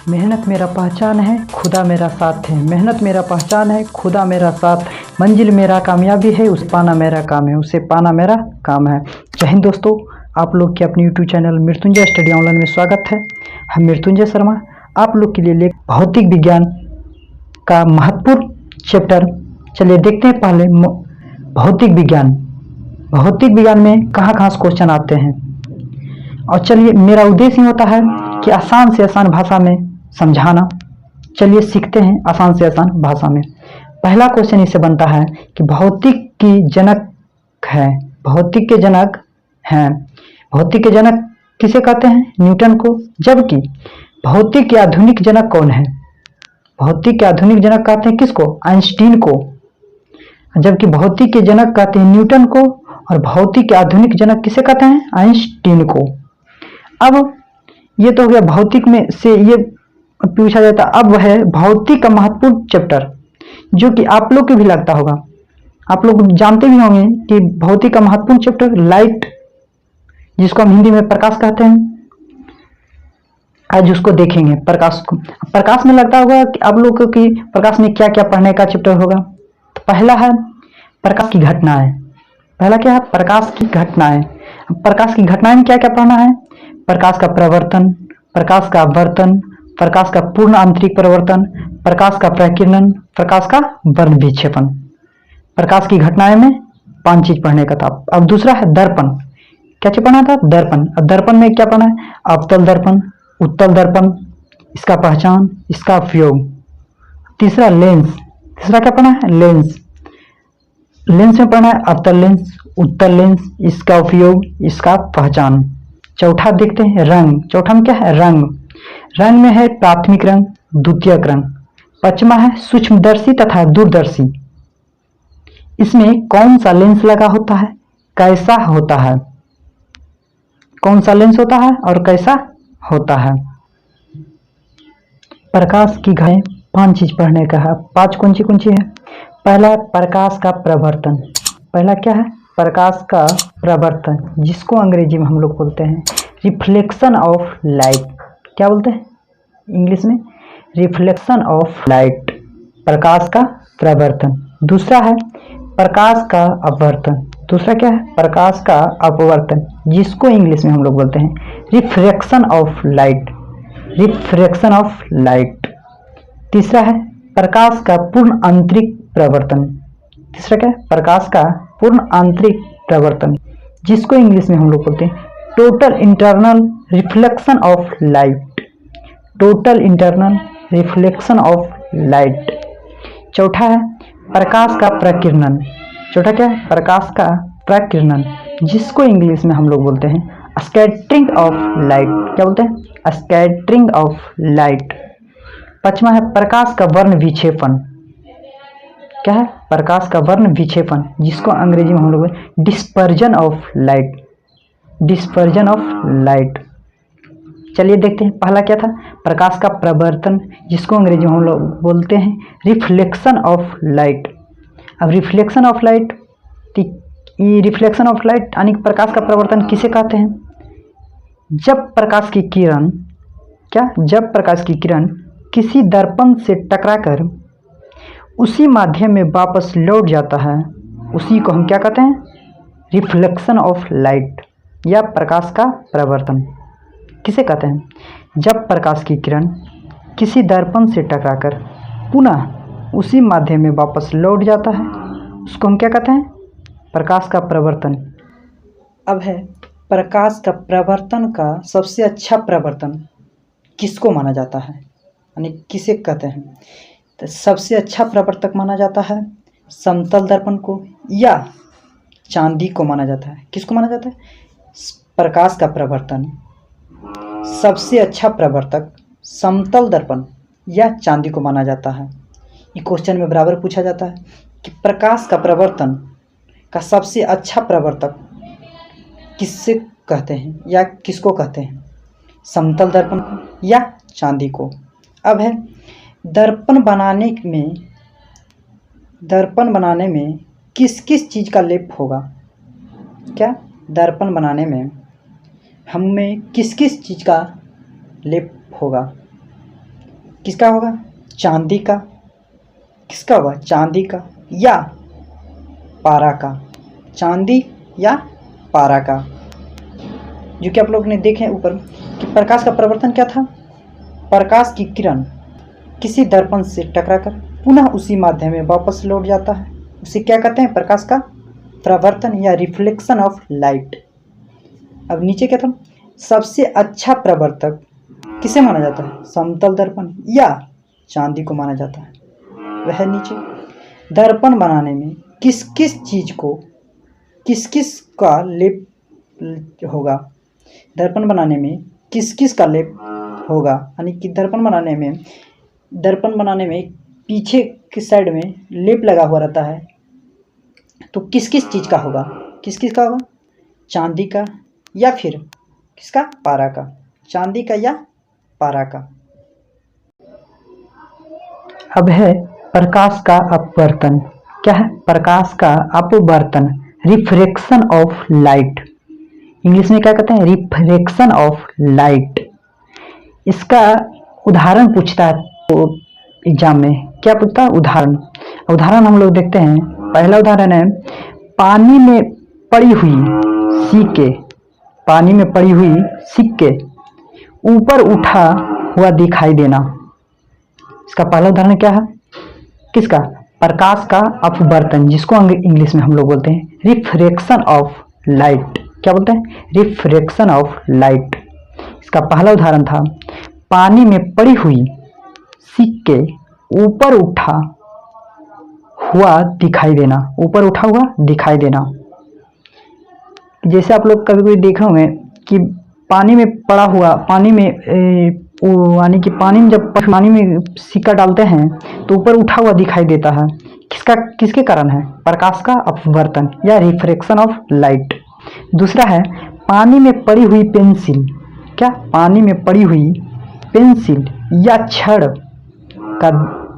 मेहनत मेरा पहचान है, खुदा मेरा साथ है। मेहनत मेरा पहचान है, खुदा मेरा साथ। मंजिल मेरा कामयाबी है, उसे पाना मेरा काम है, उसे पाना मेरा काम है। जय हिंद दोस्तों, आप लोग के अपने YouTube channel Mrityunjay study online में स्वागत है। हम मृत्युंजय शर्मा आप लोग के लिए भौतिक विज्ञान का महत्वपूर्ण चैप्टर। चलिए देखते हैं पहले भौतिक विज्ञान। भौतिक विज्ञान में कहाँ कहाँ से क्वेश्चन आते हैं, और चलिए मेरा उद्देश्य ही होता है कि आसान से आसान भाषा में समझाना। चलिए सीखते हैं आसान से आसान भाषा में। पहला क्वेश्चन इससे बनता है कि भौतिक की जनक है, भौतिक के जनक हैं। भौतिक के जनक किसे कहते हैं? न्यूटन को। जबकि भौतिक के आधुनिक जनक कौन है? भौतिक के आधुनिक जनक कहते हैं किसको? आइंस्टीन को। जबकि भौतिक के जनक कहते हैं न्यूटन को, और भौतिक के आधुनिक जनक किसे कहते हैं? आइंस्टीन को। अब ये तो हो गया भौतिक में से ये पूछा जाता। अब है भौतिक का महत्वपूर्ण चैप्टर, जो कि आप लोग को भी लगता होगा, आप लोग जानते भी होंगे कि भौतिक का महत्वपूर्ण चैप्टर लाइट, जिसको हम हिंदी में प्रकाश कहते हैं, आज उसको देखेंगे। प्रकाश को, प्रकाश में लगता होगा कि आप लोग को कि प्रकाश में क्या क्या पढ़ने का चैप्टर होगा। तो पहला है प्रकाश की घटनाएं। पहला क्या है? प्रकाश की घटनाएं। प्रकाश की घटनाएं में क्या क्या पढ़ना है? प्रकाश का प्रवर्तन, प्रकाश का अपवर्तन, प्रकाश का पूर्ण आंतरिक परिवर्तन, प्रकाश का प्रकीर्णन, प्रकाश का वर्ण विक्षेपण। प्रकाश की घटनाएं में 5 चीज पढ़ने का था। अब दूसरा है दर्पण। क्या चीज पढ़ना था? दर्पण। अब दर्पण में क्या पढ़ना है? अवतल दर्पण, उत्तल दर्पण, इसका पहचान, इसका उपयोग। तीसरा लेंस। तीसरा क्या पढ़ना है? लेंस। लेंस में पढ़ना है अवतल लेंस, उत्तल लेंस, इसका उपयोग, इसका पहचान। चौथा देखते हैं रंग। चौथा में क्या है? रंग। रंग में है प्राथमिक रंग, द्वितीयक रंग। पांचवा है सूक्ष्मदर्शी तथा दूरदर्शी। इसमें कौन सा लेंस लगा होता है, कैसा होता है, कौन सा लेंस होता है और कैसा होता है। प्रकाश की घटनाएं 5 चीज पढ़ने का है। 5 कौन सी है? पहला प्रकाश का प्रवर्तन। पहला क्या है? प्रकाश का प्रवर्तन, जिसको अंग्रेजी में हम लोग बोलते हैं रिफ्लेक्शन ऑफ लाइट। क्या बोलते हैं इंग्लिश में? Reflection of light. प्रकाश का प्रवर्तन। दूसरा है प्रकाश का अपवर्तन। दूसरा क्या है? प्रकाश का अपवर्तन, जिसको इंग्लिश में हम लोग बोलते हैं refraction of light. Refraction of light. तीसरा है प्रकाश का पूर्ण आंतरिक प्रवर्तन। तीसरा क्या है? प्रकाश का पूर्ण आंतरिक प्रवर्तन, जिसको इंग्लिश में हम लोग बोलते हैं total internal reflection of light. Total internal reflection of light. चौथा है प्रकाश का प्रकीर्णन। चौथा क्या है? प्रकाश का प्रकीर्णन, जिसको इंग्लिश में हम लोग बोलते हैं स्कैटरिंग ऑफ लाइट। क्या बोलते हैं? Scattering of light. पांचवा है प्रकाश का वर्ण विक्षेपण। क्या है? प्रकाश का वर्ण विक्षेपण, जिसको अंग्रेजी में हम लोग dispersion of light. Dispersion of light. चलिए देखते हैं पहला क्या था? प्रकाश का प्रवर्तन, जिसको अंग्रेजी में हम लोग बोलते हैं रिफ्लेक्शन ऑफ लाइट। अब reflection of light, reflection of light यानी प्रकाश का प्रवर्तन किसे कहते हैं? जब प्रकाश की किरण, क्या? जब प्रकाश की किरण किसी दर्पण से टकराकर उसी माध्यम में वापस लौट जाता है, उसी को हम क्या कहते हैं? रिफ्लेक्शन ऑफ लाइट या प्रकाश का प्रवर्तन। किसे कहते हैं? जब प्रकाश की किरण किसी दर्पण से टकराकर पुनः उसी माध्यम में वापस लौट जाता है, उसको हम क्या कहते हैं? प्रकाश का प्रवर्तन। अब है प्रकाश का प्रवर्तन का सबसे अच्छा प्रवर्तन किसको माना जाता है, यानी किसे कहते हैं? तो सबसे अच्छा प्रवर्तक माना जाता है समतल दर्पण को या चांदी को माना जाता है। किसको माना जाता है? प्रकाश का प्रवर्तन सबसे अच्छा प्रवर्तक समतल दर्पण या चांदी को माना जाता है। ये क्वेश्चन में बराबर पूछा जाता है कि प्रकाश का प्रवर्तन का सबसे अच्छा प्रवर्तक किससे कहते हैं या किसको कहते हैं? समतल दर्पण को या चांदी को। अब है दर्पण बनाने में किस किस चीज़ का लेप होगा। क्या? दर्पण बनाने में हमें किस किस चीज़ का लेप होगा? किसका होगा? चांदी का। किसका होगा? चांदी का या पारा का। चांदी या पारा का। जो कि आप लोग ने देखे ऊपर कि प्रकाश का प्रवर्तन क्या था? प्रकाश की किरण किसी दर्पण से टकराकर पुनः उसी माध्यम में वापस लौट जाता है, उसे क्या कहते हैं? प्रकाश का प्रवर्तन या रिफ्लेक्शन ऑफ लाइट। अब नीचे क्या था? सबसे अच्छा प्रवर्तक किसे माना जाता है? समतल दर्पण या चांदी को माना जाता है। वह नीचे दर्पण बनाने में किस किस चीज को, किस किस का लेप होगा? दर्पण बनाने में किस किस का लेप होगा? यानी कि दर्पण बनाने में पीछे की साइड में लेप लगा हुआ रहता है, तो किस किस चीज का होगा? किस किस का होगा? चांदी का या फिर किसका? पारा का। चांदी का या पारा का। अब है प्रकाश का अपवर्तन। क्या है? प्रकाश का अपवर्तन, रिफ्रैक्शन ऑफ लाइट। इंग्लिश में क्या कहते हैं? Refraction of light. इसका उदाहरण पूछता है तो एग्जाम में क्या पूछता है? उदाहरण हम लोग देखते हैं। पहला उदाहरण है पानी में पड़ी हुई सिक्के। पानी में पड़ी हुई सिक्के ऊपर उठा हुआ दिखाई देना। इसका पहला उदाहरण क्या है? किसका? प्रकाश का अपवर्तन, जिसको इंग्लिश में हम लोग बोलते हैं रिफ्रैक्शन ऑफ लाइट। क्या बोलते हैं? Refraction of light. इसका पहला उदाहरण था पानी में पड़ी हुई सिक्के ऊपर उठा हुआ दिखाई देना। ऊपर उठा हुआ दिखाई देना। जैसे आप लोग कभी कभी देखे होंगे कि पानी में पड़ा हुआ, पानी में यानी कि पानी में जब पानी में सिक्का डालते हैं तो ऊपर उठा हुआ दिखाई देता है। किसके कारण है? प्रकाश का अपवर्तन या रिफ्रैक्शन ऑफ लाइट। दूसरा है पानी में पड़ी हुई पेंसिल। क्या? पानी में पड़ी हुई पेंसिल या छड़ का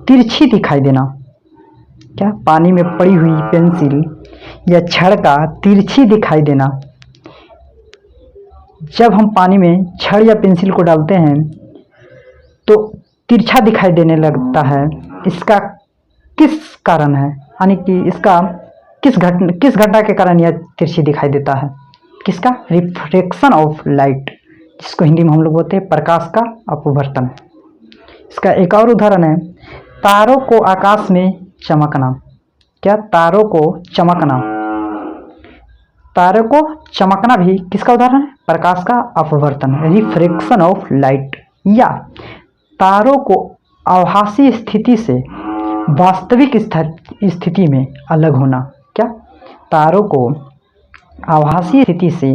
तिरछी दिखाई देना। क्या? पानी में पड़ी हुई पेंसिल या छड़ का तिरछी दिखाई देना। जब हम पानी में छड़ या पेंसिल को डालते हैं तो तिरछा दिखाई देने लगता है। इसका किस कारण है? यानी कि इसका किस घटना के कारण यह तिरछी दिखाई देता है? किसका? रिफ्रैक्शन ऑफ लाइट, जिसको हिंदी में हम लोग बोलते हैं प्रकाश का अपवर्तन। इसका एक और उदाहरण है तारों को आकाश में चमकना। क्या? तारों को चमकना। तारों को चमकना भी किसका उदाहरण है? प्रकाश का अपवर्तन, रिफ्रैक्शन ऑफ लाइट। या तारों को आभासी स्थिति से वास्तविक स्थिति में अलग होना। क्या? तारों को आभासी स्थिति से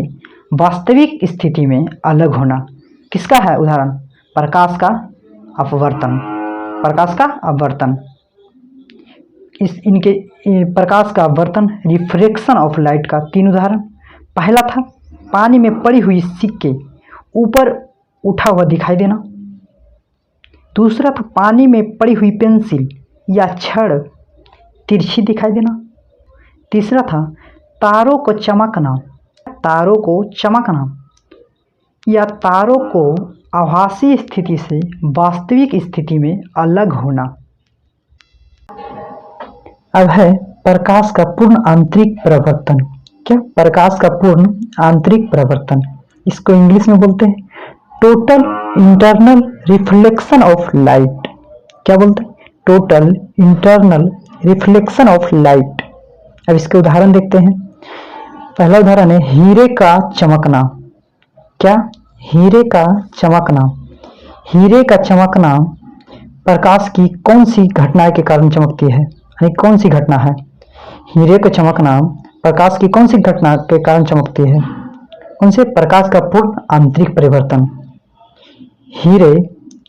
वास्तविक स्थिति में अलग होना किसका है उदाहरण? प्रकाश का अपवर्तन। प्रकाश का अपवर्तन। इनके प्रकाश का अपवर्तन, रिफ्रैक्शन ऑफ लाइट का 3 उदाहरण। पहला था पानी में पड़ी हुई सिक्के ऊपर उठा हुआ दिखाई देना। दूसरा था पानी में पड़ी हुई पेंसिल या छड़ तिरछी दिखाई देना। तीसरा था तारों को चमकना। तारों को चमकना या तारों को आभासी स्थिति से वास्तविक स्थिति में अलग होना। अब है प्रकाश का पूर्ण आंतरिक प्रवर्तन। क्या? प्रकाश का पूर्ण आंतरिक प्रवर्तन, इसको इंग्लिश में बोलते हैं total internal reflection of light. क्या बोलते हैं? Total internal reflection of light. अब इसके उदाहरण देखते हैं। पहला उदाहरण है हीरे का चमकना। क्या? हीरे का चमकना। हीरे का चमकना प्रकाश की कौन सी घटना के कारण चमकती है? यानी कौन सी घटना है? हीरे का चमकना प्रकाश की कौन सी घटना के कारण चमकती है? उनसे प्रकाश का पूर्ण आंतरिक परिवर्तन। हीरे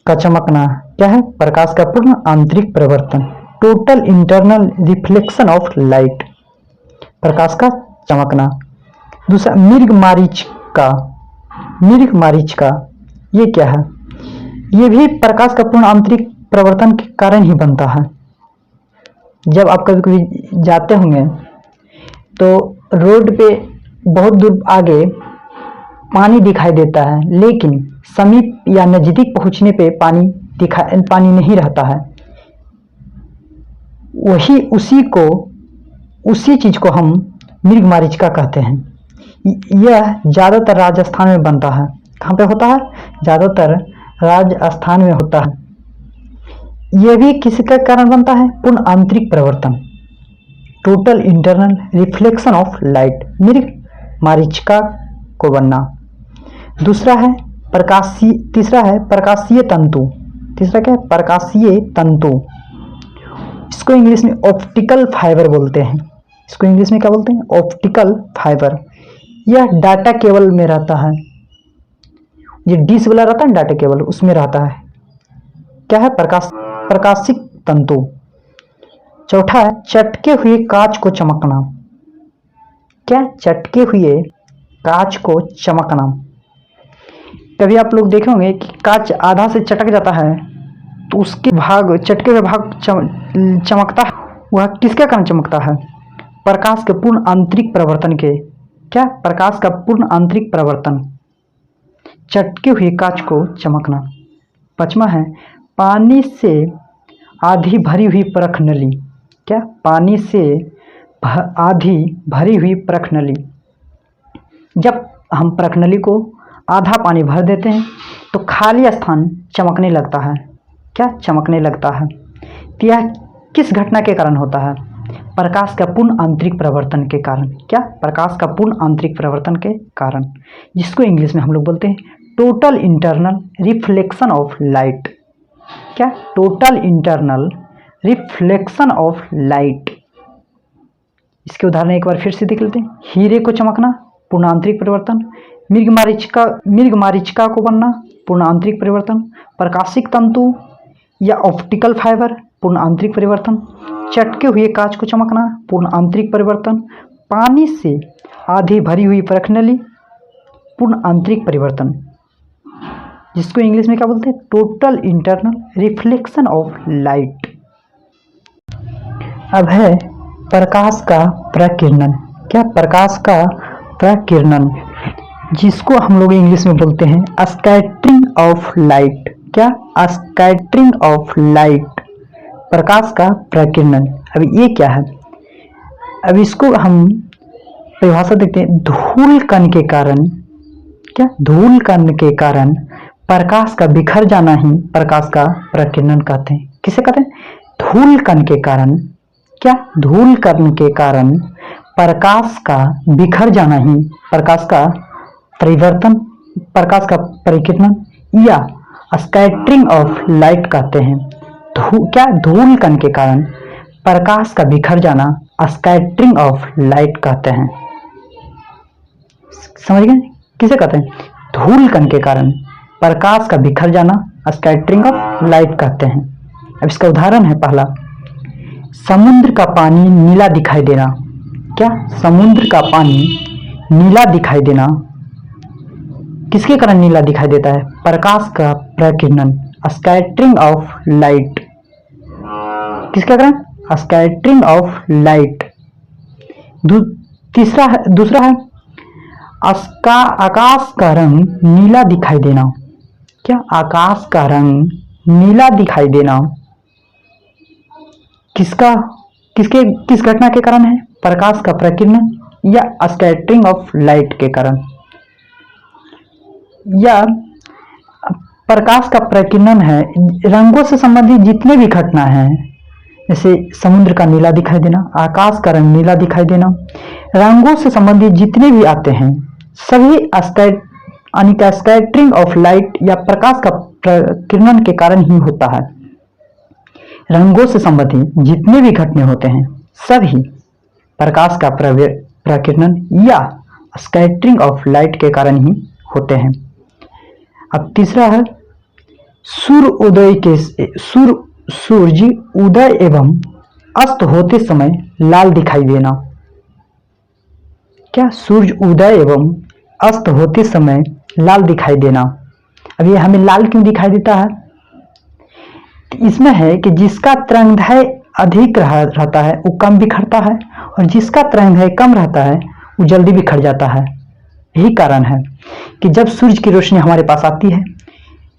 का चमकना क्या है? प्रकाश का पूर्ण आंतरिक परिवर्तन, total internal reflection of light, प्रकाश का चमकना। दूसरा मृग मारीच का ये क्या है? ये भी प्रकाश का पूर्ण आंतरिक परिवर्तन के कारण ही बनता है। जब आप कभी कभी जाते होंगे तो रोड पे बहुत दूर आगे पानी दिखाई देता है, लेकिन समीप या नजदीक पहुंचने पे पानी पानी नहीं रहता है, उसी चीज को हम मृगमरीचिका कहते हैं। यह ज्यादातर राजस्थान में बनता है। कहाँ पे होता है? ज्यादातर राजस्थान में होता है। यह भी किसके कारण बनता है? पूर्ण आंतरिक प्रवर्तन, total internal reflection of light, मृगमरीचिका को बनना। तीसरा है प्रकाशीय तंतु। तीसरा क्या है? प्रकाशीय तंतु। इसको इंग्लिश में ऑप्टिकल फाइबर बोलते हैं। इसको इंग्लिश में क्या बोलते हैं? Optical fibre. यह डाटा केबल में रहता है। ये डिश वाला रहता है डाटा केबल, उसमें रहता है। क्या है? प्रकाशिक तंतु। चौथा है चटके हुए कांच को चमकना। क्या? चटके हुए कांच को चमकना। कभी आप लोग देखे होंगे कि कांच आधा से चटक जाता है तो उसके भाग, चटके हुए भाग चमकता है। वह किसके कारण चमकता है? प्रकाश के पूर्ण आंतरिक परिवर्तन के। क्या? प्रकाश का पूर्ण आंतरिक परिवर्तन, चटके हुए कांच को चमकना। पांचवा है पानी से आधी भरी हुई परख नली। क्या? पानी से आधी भरी हुई परख नली। जब हम परख नली को आधा पानी भर देते हैं तो खाली स्थान चमकने लगता है। क्या? चमकने लगता है। तो यह किस घटना के कारण होता है? प्रकाश का पूर्ण आंतरिक परिवर्तन के कारण। क्या? प्रकाश का पूर्ण आंतरिक परिवर्तन के कारण, जिसको इंग्लिश में हम लोग बोलते हैं total internal reflection of light. क्या? Total internal reflection of light. इसके उदाहरण एक बार फिर से देख लेते हैं। हीरे को चमकना, पूर्ण आंतरिक परिवर्तन। मृगमरीचिका को बनना, पूर्ण आंतरिक परिवर्तन। प्रकाशिक तंतु या ऑप्टिकल फाइबर, पूर्ण आंतरिक परिवर्तन। चटके हुए कांच को चमकना, पूर्ण आंतरिक परिवर्तन। पानी से आधी भरी हुई परख नली, पूर्ण आंतरिक परिवर्तन, जिसको इंग्लिश में क्या बोलते हैं? Total internal reflection of light. अब है प्रकाश का प्रकीर्णन। क्या? प्रकाश का प्रकीर्णन, जिसको हम लोग इंग्लिश में बोलते हैं स्कैटरिंग ऑफ लाइट। क्या? स्कैटरिंग ऑफ लाइट, प्रकाश का प्रकीर्णन। अब ये क्या है? अब इसको हम परिभाषा देखते हैं। धूल कण के कारण। क्या? धूल कण के कारण प्रकाश का बिखर जाना ही प्रकाश का प्रकीर्णन कहते हैं। किसे कहते हैं? धूल कण के कारण। क्या? धूल कण के कारण प्रकाश का बिखर जाना ही प्रकाश का परिवर्तन, प्रकाश का परिकीर्णन या स्कैटरिंग ऑफ लाइट कहते हैं। क्या? धूल कण के कारण प्रकाश का बिखर जाना स्कैटरिंग ऑफ लाइट कहते हैं। समझ गए? किसे कहते हैं? धूल कण के कारण प्रकाश का बिखर जाना स्कैटरिंग ऑफ लाइट कहते हैं। अब इसका उदाहरण है पहला, समुद्र का पानी नीला दिखाई देना। क्या? समुद्र का पानी नीला दिखाई देना किसके कारण नीला दिखाई देता है? प्रकाश का प्रकीर्णन, स्कैटरिंग ऑफ लाइट। किसके कारण? Scattering of light. दूसरा है आकाश का रंग नीला दिखाई देना। क्या? आकाश का रंग नीला दिखाई देना किस घटना के कारण है? प्रकाश का प्रकीर्णन या स्कैटरिंग ऑफ लाइट के कारण। या प्रकाश का प्रकीर्णन है रंगों से संबंधित जितने भी घटना हैं, जैसे समुद्र का नीला दिखाई देना, आकाश का रंग नीला दिखाई देना, रंगों से संबंधित जितने भी आते हैं सभी स्कैटरिंग ऑफ लाइट या प्रकाश का प्रकीर्णन के कारण ही होता है। रंगों से संबंधित जितने भी घटना होते हैं सभी प्रकाश का प्रकीर्णन या स्कैटरिंग ऑफ लाइट के कारण ही होते हैं। अब तीसरा है सूर्य उदय एवं अस्त होते समय लाल दिखाई देना। क्या? सूर्य उदय एवं अस्त होते समय लाल दिखाई देना। अब ये हमें लाल क्यों दिखाई देता है? इसमें है कि जिसका तरंगदैर्घ्य अधिक रहता है वो कम बिखरता है, और जिसका तरंगदैर्घ्य कम रहता है वो जल्दी बिखर जाता है। यही कारण है कि जब सूर्य की रोशनी हमारे पास आती है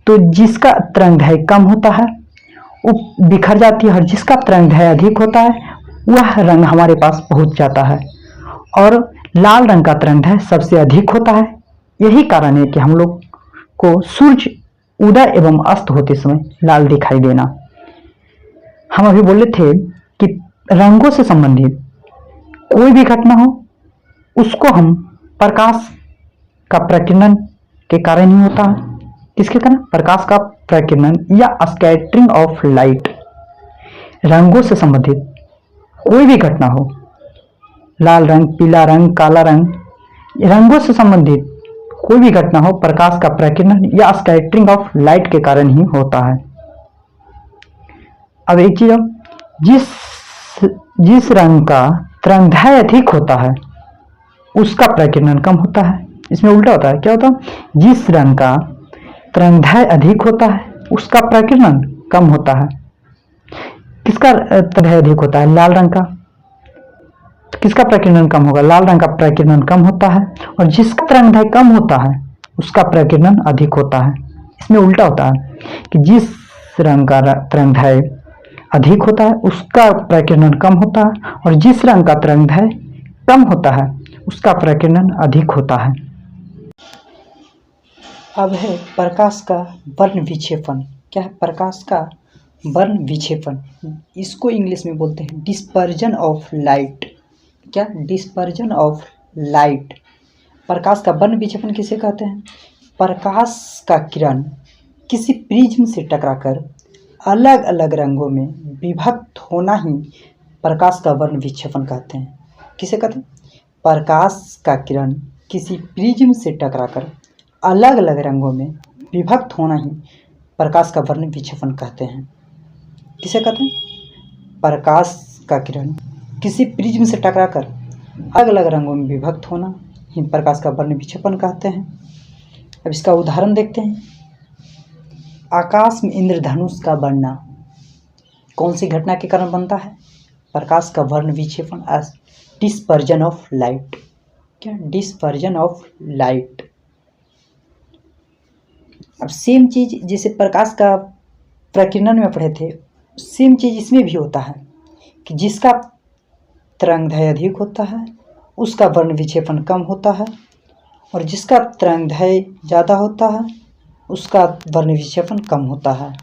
तो तो जिसका तरंगदैर्घ्य कम होता है वो बिखर जाती है, और जिसका तरंगदैर्घ्य अधिक होता है वह रंग हमारे पास पहुंच जाता है। और लाल रंग का तरंगदैर्घ्य सबसे अधिक होता है। यही कारण है कि हम लोग को सूर्य उदय एवं अस्त होते समय लाल दिखाई देना। हम अभी बोले थे कि रंगों से संबंधित कोई भी घटना हो उसको हम प्रकाश का प्रकीर्णन के कारण ही होता है। किसके कारण? प्रकाश का प्रकीर्णन या स्कैटरिंग ऑफ लाइट। रंगों से संबंधित कोई भी घटना हो, लाल रंग, पीला रंग, काला रंग, रंगों से संबंधित कोई भी घटना हो प्रकाश का प्रकीर्णन या स्कैटरिंग ऑफ लाइट के कारण ही होता है। अब एक चीज, जिस रंग का तरंगदैर्घ्य अधिक होता है उसका प्रकीर्णन कम होता है। इसमें उल्टा होता है। क्या होता है? जिस रंग का तरंगदैर्घ्य अधिक होता है उसका प्रकीर्णन कम होता है। किसका तरंगदैर्घ्य अधिक होता है? लाल रंग का। किसका प्रकीर्णन कम होगा? लाल रंग का प्रकीर्णन कम होता है। और जिसका तरंगदैर्घ्य कम होता है उसका प्रकीर्णन अधिक होता है। इसमें उल्टा होता है कि जिस रंग का तरंगदैर्घ्य अधिक होता है उसका प्रकीर्णन कम होता है, और जिस रंग का तरंगदैर्घ्य कम होता है उसका प्रकीर्णन अधिक होता है। अब है प्रकाश का वर्ण विक्षेपण। क्या है? प्रकाश का वर्ण विक्षेपण। इसको इंग्लिश में बोलते हैं डिस्पर्जन ऑफ लाइट। क्या? Dispersion of light. प्रकाश का वर्ण विक्षेपण किसे कहते हैं? प्रकाश का किरण किसी प्रिज्म से टकराकर अलग अलग रंगों में विभक्त होना ही प्रकाश का वर्ण विक्षेपण कहते हैं। किसे कहते हैं? प्रकाश का किरण किसी प्रिज्म से टकराकर अलग अलग रंगों में विभक्त होना ही प्रकाश का वर्ण विक्षेपण कहते हैं। किसे कहते हैं? प्रकाश का किरण किसी प्रिज्म से टकराकर अलग अलग रंगों में विभक्त होना ही प्रकाश का वर्ण विक्षेपण कहते हैं। अब इसका उदाहरण देखते हैं। आकाश में इंद्रधनुष का बनना कौन सी घटना के कारण बनता है? प्रकाश का वर्ण विक्षेपण, एज डिस्पर्जन ऑफ लाइट। क्या? Dispersion of light. अब सेम चीज जैसे प्रकाश का प्रकीर्णन में पढ़े थे, सेम चीज इसमें भी होता है कि जिसका तरंगदैर्घ्य अधिक होता है उसका वर्ण विक्षेपण कम होता है, और जिसका तरंगदैर्घ्य ज़्यादा होता है उसका वर्ण विक्षेपण कम होता है।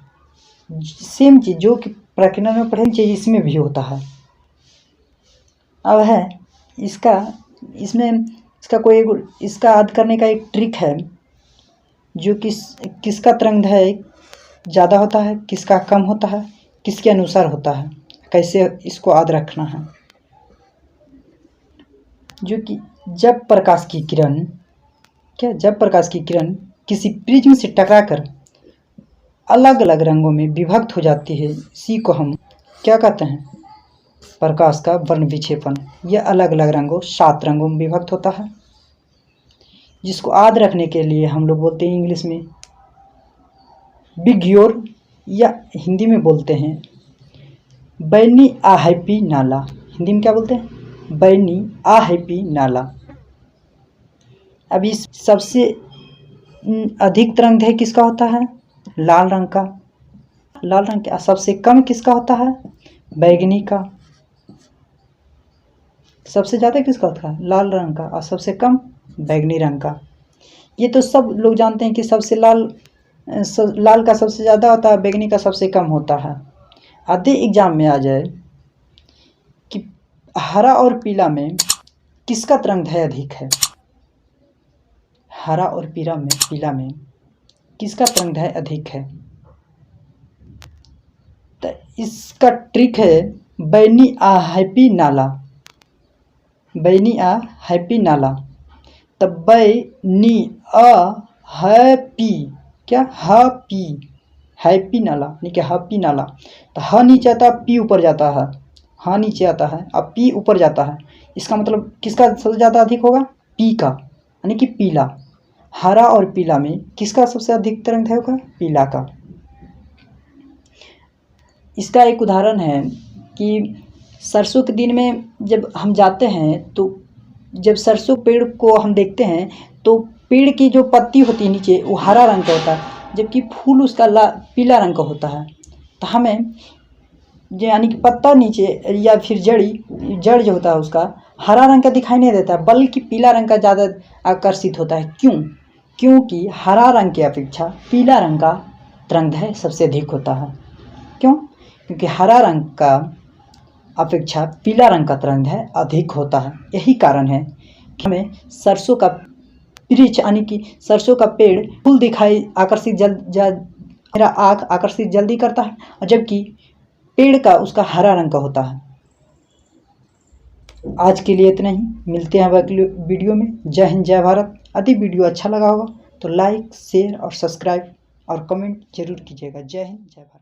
सेम चीज जो कि प्रकीर्णन में पढ़े चीज इसमें भी होता है। अब है इसका याद करने का एक ट्रिक है, जो किसका तरंगदैर्घ्य ज़्यादा होता है, किसका कम होता है, किसके अनुसार होता है, कैसे इसको याद रखना है। जो कि जब प्रकाश की किरण किसी प्रिज्म से टकराकर अलग अलग रंगों में विभक्त हो जाती है, इसी को हम क्या कहते हैं? प्रकाश का वर्ण विक्षेपण। यह अलग अलग रंगों 7 रंगों में विभक्त होता है, जिसको याद रखने के लिए हम लोग बोलते हैं इंग्लिश में बिग्योर, या हिंदी में बोलते हैं बैनी आहैपी नाला। हिंदी में क्या बोलते हैं? बैनी आहैपी नाला। अब इस सबसे अधिक तरंगदैर्घ्य किसका होता है? लाल रंग का। लाल रंग का। सबसे कम किसका होता है? बैगनी का। सबसे ज़्यादा किसका होता है? लाल रंग का, और सबसे कम बैगनी रंग का। ये तो सब लोग जानते हैं कि सबसे लाल का सबसे ज़्यादा होता है, बैगनी का सबसे कम होता है। आधे एग्जाम में आ जाए कि हरा और पीला में किसका तरंगदैर्घ्य अधिक है? हरा और पीला में किसका तरंगदैर्घ्य अधिक है? तो इसका ट्रिक है बैनी आहैपी नाला। बैनी आहैपी नाला। तब बैनी आहैपी, क्या? हैप्पी नाला, यानी कि हैप्पी नाला। तो ह नीचे आता है, पी ऊपर जाता है। ह नीचे आता है अब पी ऊपर जाता है। इसका मतलब किसका सबसे ज़्यादा अधिक होगा? पी का, यानी कि पीला। हरा और पीला में किसका सबसे अधिक तरंगदैर्घ्य होगा? पीला का। इसका एक उदाहरण है कि सरसों के दिन में जब हम जाते हैं तो जब सरसों पेड़ को हम देखते हैं तो पेड़ की जो पत्ती होती है नीचे वो हरा रंग का होता है, जबकि फूल उसका पीला रंग का होता है। तो हमें यानी कि पत्ता नीचे या फिर जड़ जो होता है उसका हरा रंग का दिखाई नहीं देता, बल्कि पीला रंग का ज़्यादा आकर्षित होता है। क्यों? क्योंकि हरा रंग की अपेक्षा पीला रंग का तरंगदैर्घ्य सबसे अधिक होता है। क्यों? क्योंकि हरा रंग का अपेक्षा पीला रंग का तरंगदैर्घ्य अधिक होता है। यही कारण है कि हमें सरसों का वृक्ष यानी कि सरसों का पेड़ फूल दिखाई मेरा आँख आकर्षित जल्दी करता है, और जबकि पेड़ का उसका हरा रंग का होता है। आज के लिए इतना ही, मिलते हैं अगले वीडियो में। जय हिंद, जय भारत। यदि वीडियो अच्छा लगा होगा तो लाइक, शेयर और सब्सक्राइब और कमेंट जरूर कीजिएगा। जय हिंद, जय भारत।